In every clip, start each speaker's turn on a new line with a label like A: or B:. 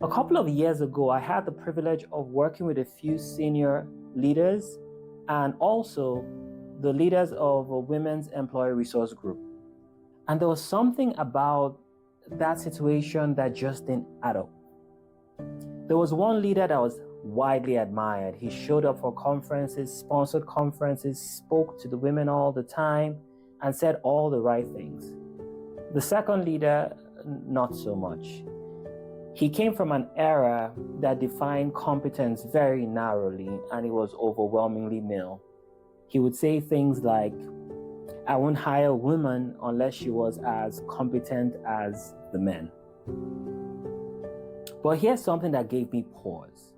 A: A couple of years ago, I had the privilege of working with a few senior leaders and also the leaders of a women's employee resource group. And there was something about that situation that just didn't add up. There was one leader that was widely admired. He showed up for conferences, sponsored conferences, spoke to the women all the time, and said all the right things. The second leader, not so much. He came from an era that defined competence very narrowly, and it was overwhelmingly male. He would say things like, "I won't hire a woman unless she was as competent as the men." But here's something that gave me pause.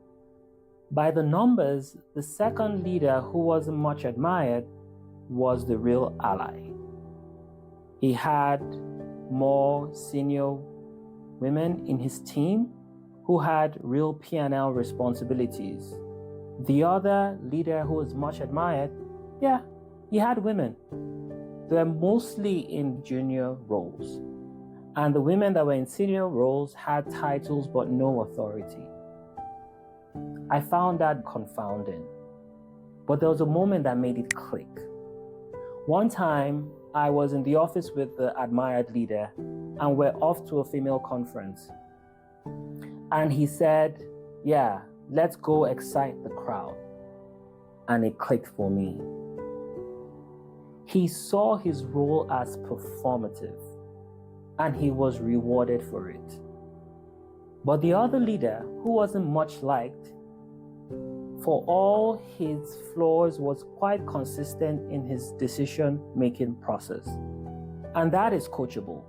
A: By the numbers, the second leader, who wasn't much admired, was the real ally. He had more senior women in his team who had real P&L responsibilities. The other leader who was much admired, he had women. They were mostly in junior roles. And the women that were in senior roles had titles but no authority. I found that confounding. But there was a moment that made it click. One time, I was in the office with the admired leader, and we're off to a female conference. And he said, let's go excite the crowd. And it clicked for me. He saw his role as performative, and he was rewarded for it. But the other leader, who wasn't much liked, for all his flaws, was quite consistent in his decision-making process. And that is coachable.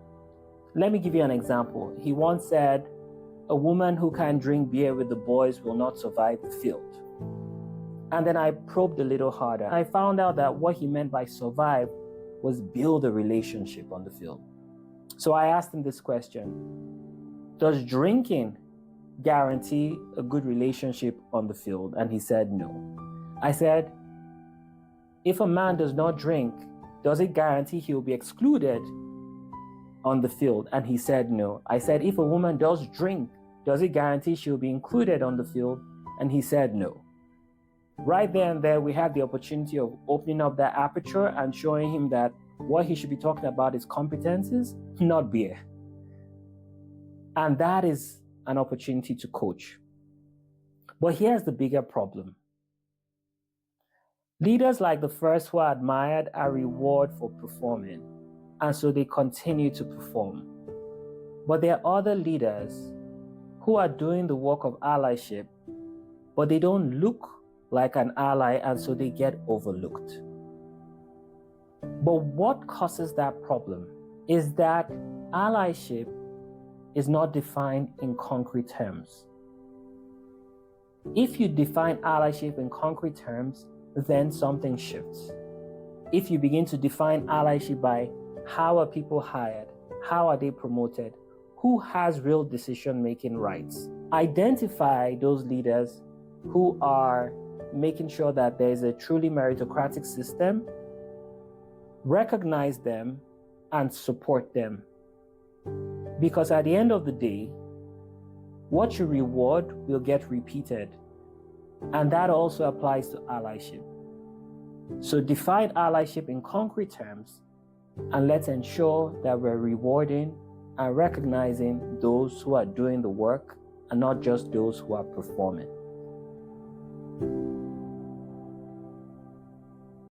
A: Let me give you an example. He once said, "A woman who can drink beer with the boys will not survive the field." And then I probed a little harder. I found out that what he meant by survive was build a relationship on the field. So I asked him this question: does drinking guarantee a good relationship on the field? And he said no. I said, if a man does not drink, does it guarantee he'll be excluded on the field? And he said no. I said, if a woman does drink, does it guarantee she'll be included on the field? And he said no. Right there and there, we had the opportunity of opening up that aperture and showing him that what he should be talking about is competencies, not beer. And that is an opportunity to coach. But here's the bigger problem. Leaders like the first who are admired are rewarded for performing, and so they continue to perform. But there are other leaders who are doing the work of allyship, but they don't look like an ally, and so they get overlooked. But what causes that problem is that allyship is not defined in concrete terms. If you define allyship in concrete terms, then something shifts. If you begin to define allyship by how are people hired, how are they promoted, who has real decision-making rights, identify those leaders who are making sure that there is a truly meritocratic system, recognize them, and support them. Because at the end of the day, what you reward will get repeated. And that also applies to allyship. So define allyship in concrete terms, and let's ensure that we're rewarding and recognizing those who are doing the work and not just those who are performing.